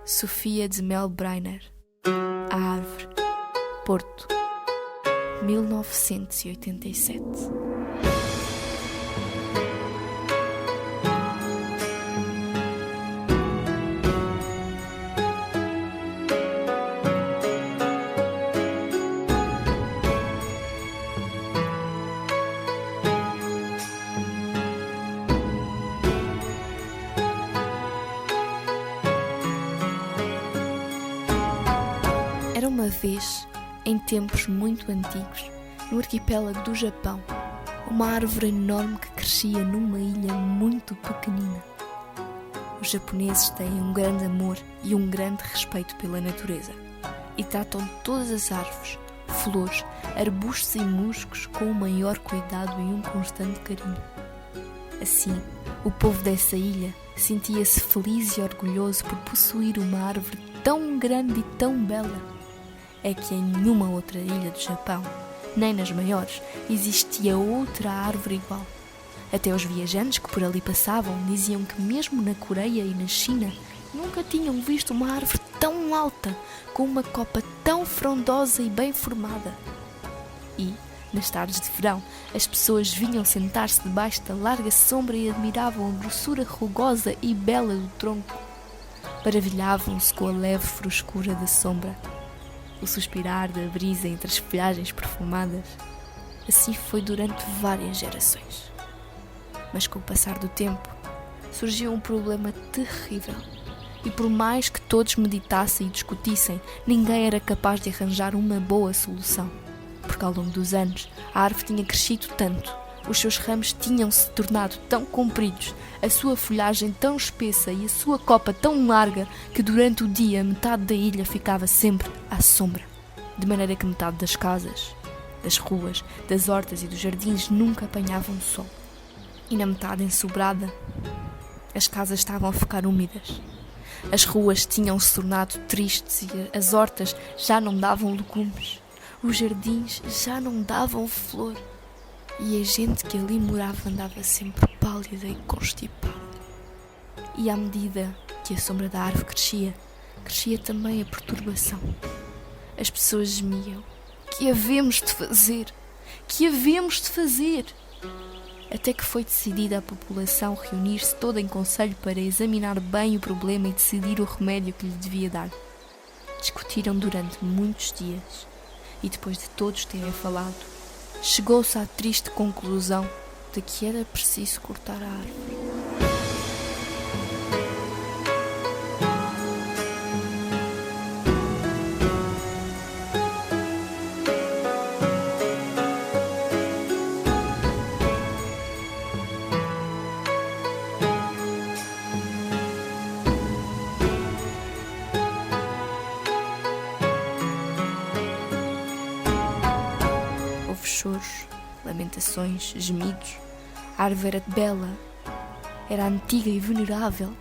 Sofia de Melbreiner. A Árvore. Porto. 1987. Era uma vez, em tempos muito antigos, no arquipélago do Japão, uma árvore enorme que crescia numa ilha muito pequenina. Os japoneses têm um grande amor e um grande respeito pela natureza e tratam todas as árvores, flores, arbustos e musgos com o maior cuidado e um constante carinho. Assim, o povo dessa ilha sentia-se feliz e orgulhoso por possuir uma árvore tão grande e tão bela. É que em nenhuma outra ilha do Japão, nem nas maiores, existia outra árvore igual. Até os viajantes que por ali passavam diziam que mesmo na Coreia e na China nunca tinham visto uma árvore tão alta, com uma copa tão frondosa e bem formada. E, nas tardes de verão, as pessoas vinham sentar-se debaixo da larga sombra e admiravam a grossura rugosa e bela do tronco. Maravilhavam-se com a leve frescura da sombra, o suspirar da brisa entre as folhagens perfumadas. Assim foi durante várias gerações. Mas com o passar do tempo, surgiu um problema terrível. E por mais que todos meditassem e discutissem, ninguém era capaz de arranjar uma boa solução. Porque ao longo dos anos, a árvore tinha crescido tanto, os seus ramos tinham-se tornado tão compridos, a sua folhagem tão espessa e a sua copa tão larga, que durante o dia metade da ilha ficava sempre à sombra, de maneira que metade das casas, das ruas, das hortas e dos jardins nunca apanhavam sol. E na metade ensobrada, as casas estavam a ficar úmidas. As ruas tinham-se tornado tristes e as hortas já não davam legumes. Os jardins já não davam flor. E a gente que ali morava andava sempre pálida e constipada. E à medida que a sombra da árvore crescia também a perturbação. As pessoas gemiam. Que havemos de fazer? Que havemos de fazer? Até que foi decidida a população reunir-se toda em conselho para examinar bem o problema e decidir o remédio que lhe devia dar. Discutiram durante muitos dias e depois de todos terem falado, chegou-se à triste conclusão de que era preciso cortar a árvore. Choros, lamentações, gemidos. A árvore era bela, era antiga e venerável.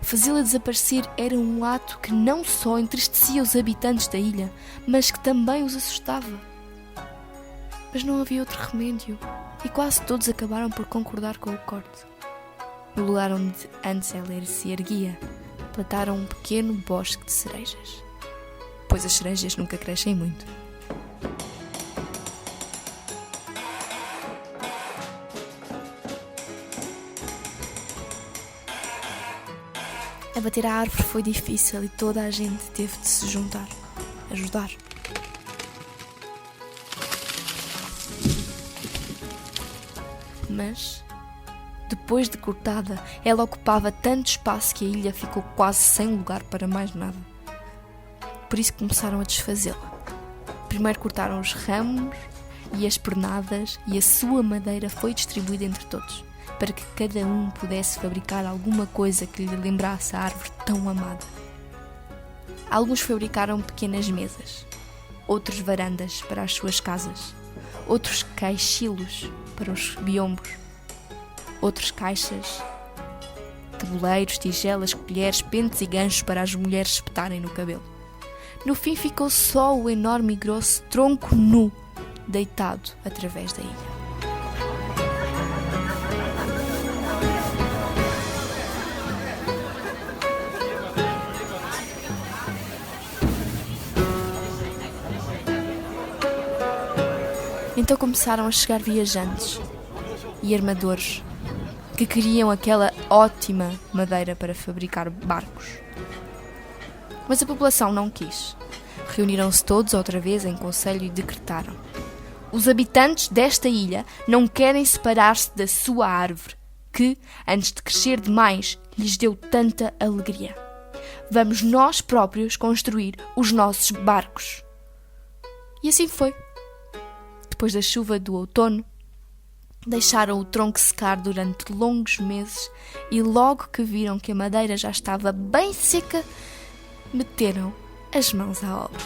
Fazê-la desaparecer era um ato que não só entristecia os habitantes da ilha, mas que também os assustava. Mas não havia outro remédio e quase todos acabaram por concordar com o corte. No lugar onde antes ela se erguia, plantaram um pequeno bosque de cerejas, pois as cerejas nunca crescem muito. Abater a árvore foi difícil e toda a gente teve de se juntar, ajudar. Mas, depois de cortada, ela ocupava tanto espaço que a ilha ficou quase sem lugar para mais nada. Por isso começaram a desfazê-la. Primeiro cortaram os ramos e as pernadas e a sua madeira foi distribuída entre todos, para que cada um pudesse fabricar alguma coisa que lhe lembrasse a árvore tão amada. Alguns fabricaram pequenas mesas, outros varandas para as suas casas, outros caixilhos para os biombos, outros caixas, tabuleiros, tigelas, colheres, pentes e ganchos para as mulheres espetarem no cabelo. No fim ficou só o enorme e grosso tronco nu, deitado através da ilha. Então começaram a chegar viajantes e armadores que queriam aquela ótima madeira para fabricar barcos. Mas a população não quis. Reuniram-se todos outra vez em conselho e decretaram: os habitantes desta ilha não querem separar-se da sua árvore, que, antes de crescer demais, lhes deu tanta alegria. Vamos nós próprios construir os nossos barcos. E assim foi. Depois da chuva do outono, deixaram o tronco secar durante longos meses e logo que viram que a madeira já estava bem seca, meteram as mãos à obra.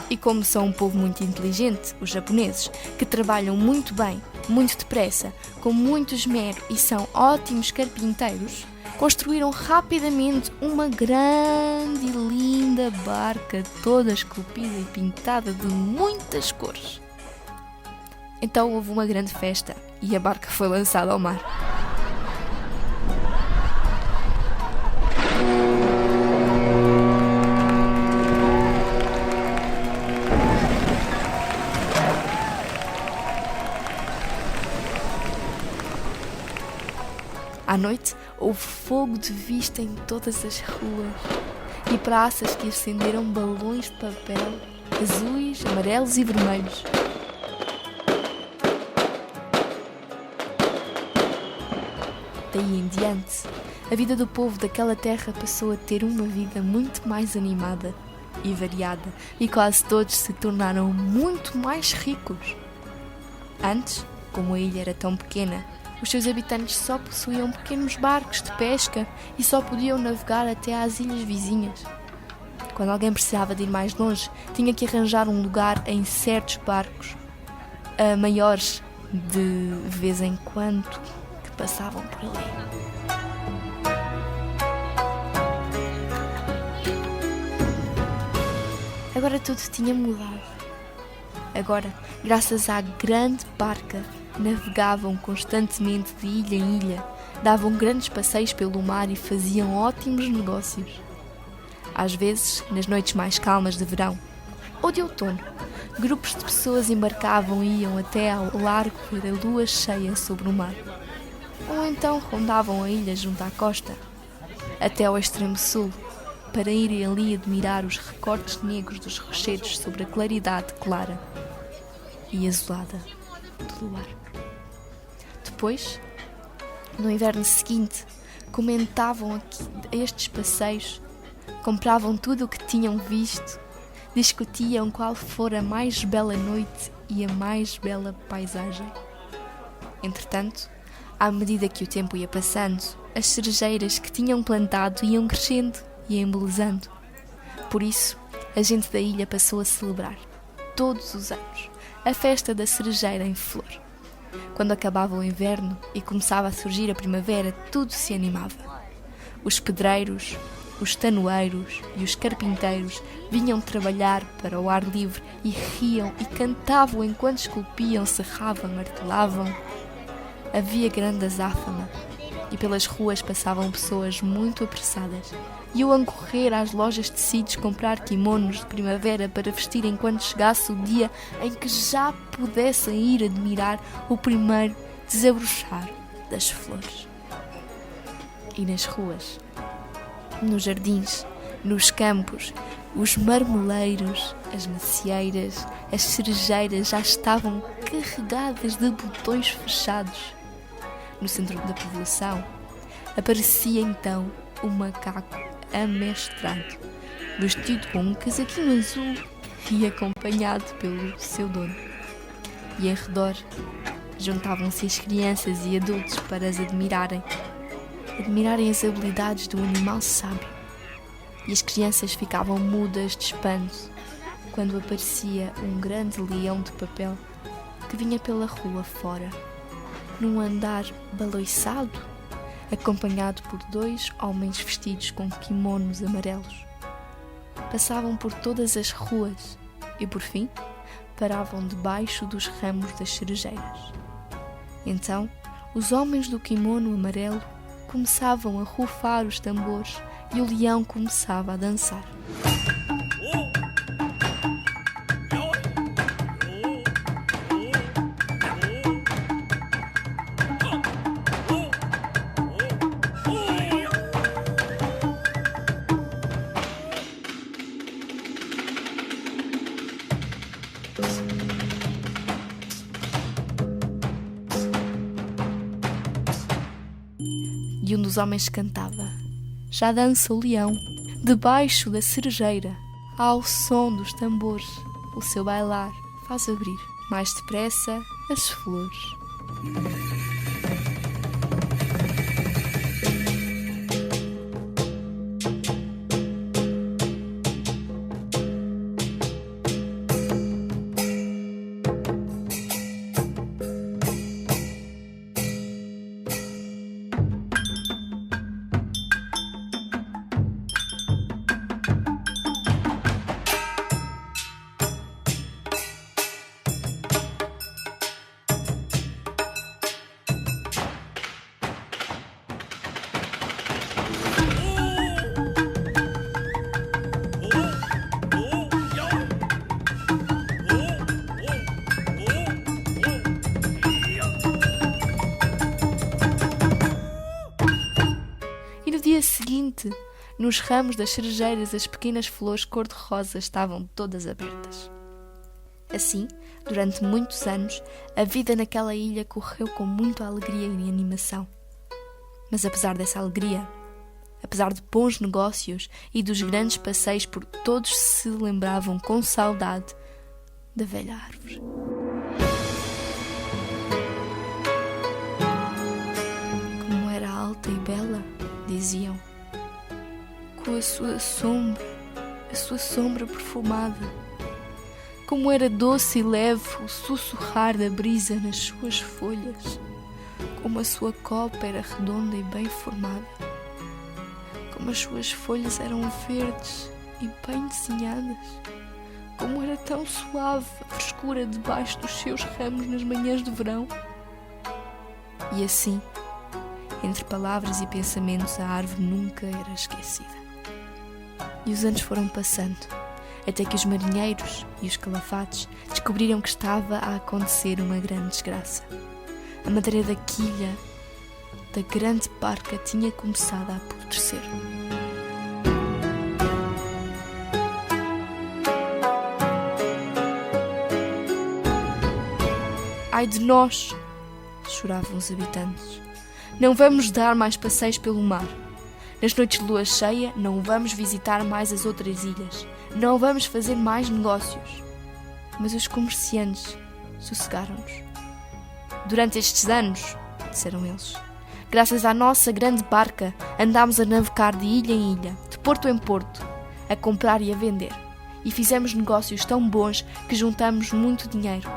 E como são um povo muito inteligente, os japoneses, que trabalham muito bem, muito depressa, com muito esmero e são ótimos carpinteiros, construíram rapidamente uma grande e linda barca, toda esculpida e pintada de muitas cores. Então houve uma grande festa e a barca foi lançada ao mar. À noite, houve fogo de vista em todas as ruas e praças que acenderam balões de papel, azuis, amarelos e vermelhos. Daí em diante, a vida do povo daquela terra passou a ter uma vida muito mais animada e variada, e quase todos se tornaram muito mais ricos. Antes, como a ilha era tão pequena, os seus habitantes só possuíam pequenos barcos de pesca e só podiam navegar até às ilhas vizinhas. Quando alguém precisava de ir mais longe, tinha que arranjar um lugar em certos barcos, maiores de vez em quando, que passavam por ali. Agora tudo tinha mudado. Agora, graças à grande barca, navegavam constantemente de ilha em ilha, davam grandes passeios pelo mar e faziam ótimos negócios. Às vezes, nas noites mais calmas de verão ou de outono, grupos de pessoas embarcavam e iam até ao largo ver a lua cheia sobre o mar. Ou então rondavam a ilha junto à costa, até ao extremo sul, para irem ali admirar os recortes negros dos rochedos sobre a claridade clara e azulada do luar. Depois, no inverno seguinte, comentavam estes passeios, compravam tudo o que tinham visto, discutiam qual fora a mais bela noite e a mais bela paisagem. Entretanto, à medida que o tempo ia passando, as cerejeiras que tinham plantado iam crescendo e embelezando. Por isso, a gente da ilha passou a celebrar, todos os anos, a festa da cerejeira em flor. Quando acabava o inverno e começava a surgir a primavera, tudo se animava. Os pedreiros, os tanoeiros e os carpinteiros vinham trabalhar para o ar livre e riam e cantavam enquanto esculpiam, serravam, martelavam. Havia grande azáfama e pelas ruas passavam pessoas muito apressadas. Iam correr às lojas de tecidos comprar kimonos de primavera para vestir enquanto chegasse o dia em que já pudessem ir admirar o primeiro desabrochar das flores. E nas ruas, nos jardins, nos campos, os marmoleiros, as macieiras, as cerejeiras já estavam carregadas de botões fechados. No centro da povoação, aparecia então o macaco amestrado, vestido com um casaquinho azul e acompanhado pelo seu dono. E em redor juntavam-se as crianças e adultos para as admirarem as habilidades do animal sábio. E as crianças ficavam mudas de espanto quando aparecia um grande leão de papel que vinha pela rua fora, num andar baloiçado, acompanhado por 2 homens vestidos com kimonos amarelos. Passavam por todas as ruas e, por fim, paravam debaixo dos ramos das cerejeiras. Então, os homens do kimono amarelo começavam a rufar os tambores e o leão começava a dançar. E um dos homens cantava: já dança o leão, debaixo da cerejeira, ao som dos tambores, o seu bailar faz abrir mais depressa as flores. No dia seguinte, nos ramos das cerejeiras, as pequenas flores cor-de-rosa estavam todas abertas. Assim, durante muitos anos, a vida naquela ilha correu com muita alegria e animação. Mas apesar dessa alegria, apesar de bons negócios e dos grandes passeios, por todos se lembravam com saudade da velha árvore. Como era alta e bela, diziam, com a sua sombra perfumada. Como era doce e leve o sussurrar da brisa nas suas folhas. Como a sua copa era redonda e bem formada. Como as suas folhas eram verdes e bem desenhadas. Como era tão suave a frescura debaixo dos seus ramos nas manhãs de verão. E assim, entre palavras e pensamentos, a árvore nunca era esquecida. E os anos foram passando, até que os marinheiros e os calafates descobriram que estava a acontecer uma grande desgraça. A madeira da quilha da grande barca tinha começado a apodrecer. Ai de nós! Choravam os habitantes. Não vamos dar mais passeios pelo mar. Nas noites de lua cheia, não vamos visitar mais as outras ilhas. Não vamos fazer mais negócios. Mas os comerciantes sossegaram-nos. Durante estes anos, disseram eles, graças à nossa grande barca, andámos a navegar de ilha em ilha, de porto em porto, a comprar e a vender. E fizemos negócios tão bons que juntamos muito dinheiro.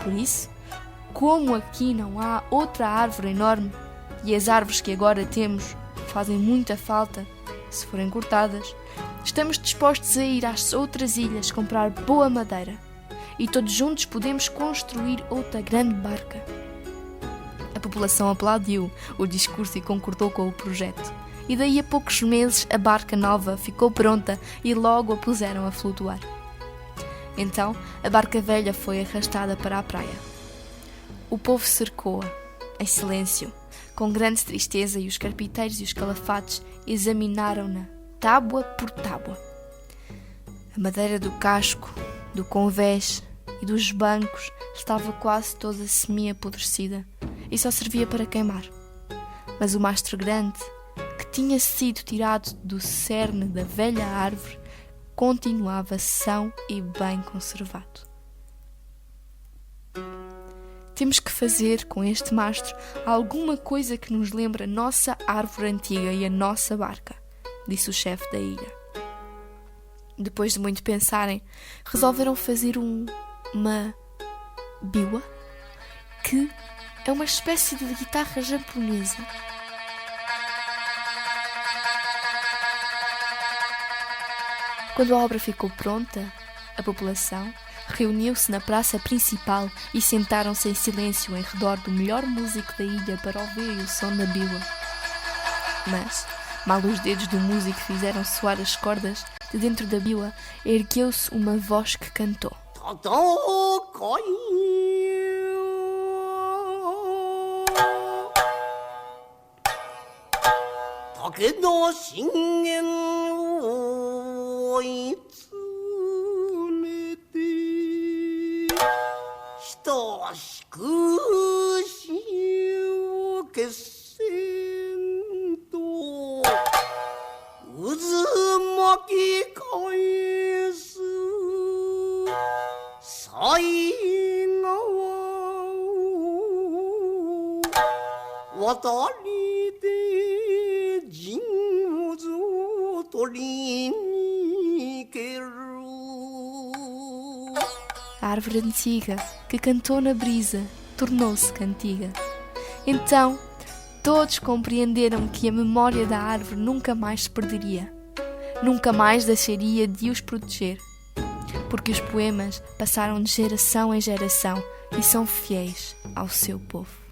Por isso, como aqui não há outra árvore enorme, e as árvores que agora temos fazem muita falta, se forem cortadas, estamos dispostos a ir às outras ilhas comprar boa madeira e todos juntos podemos construir outra grande barca. A população aplaudiu o discurso e concordou com o projeto. E daí a poucos meses a barca nova ficou pronta e logo a puseram a flutuar. Então a barca velha foi arrastada para a praia. O povo cercou-a, em silêncio, com grande tristeza, e os carpinteiros e os calafates examinaram-na, tábua por tábua. A madeira do casco, do convés e dos bancos estava quase toda semi-apodrecida e só servia para queimar. Mas o mastro grande, que tinha sido tirado do cerne da velha árvore, continuava são e bem conservado. Temos que fazer com este mastro alguma coisa que nos lembre a nossa árvore antiga e a nossa barca, disse o chefe da ilha. Depois de muito pensarem, resolveram fazer uma biwa, que é uma espécie de guitarra japonesa. Quando a obra ficou pronta, a população reuniu-se na praça principal e sentaram-se em silêncio em redor do melhor músico da ilha para ouvir o som da biwa. Mas, mal os dedos do músico fizeram soar as cordas, de dentro da biwa ergueu-se uma voz que cantou. A árvore antiga, que cantou na brisa, tornou-se cantiga. Então, todos compreenderam que a memória da árvore nunca mais se perderia, nunca mais deixaria de os proteger, porque os poemas passaram de geração em geração e são fiéis ao seu povo.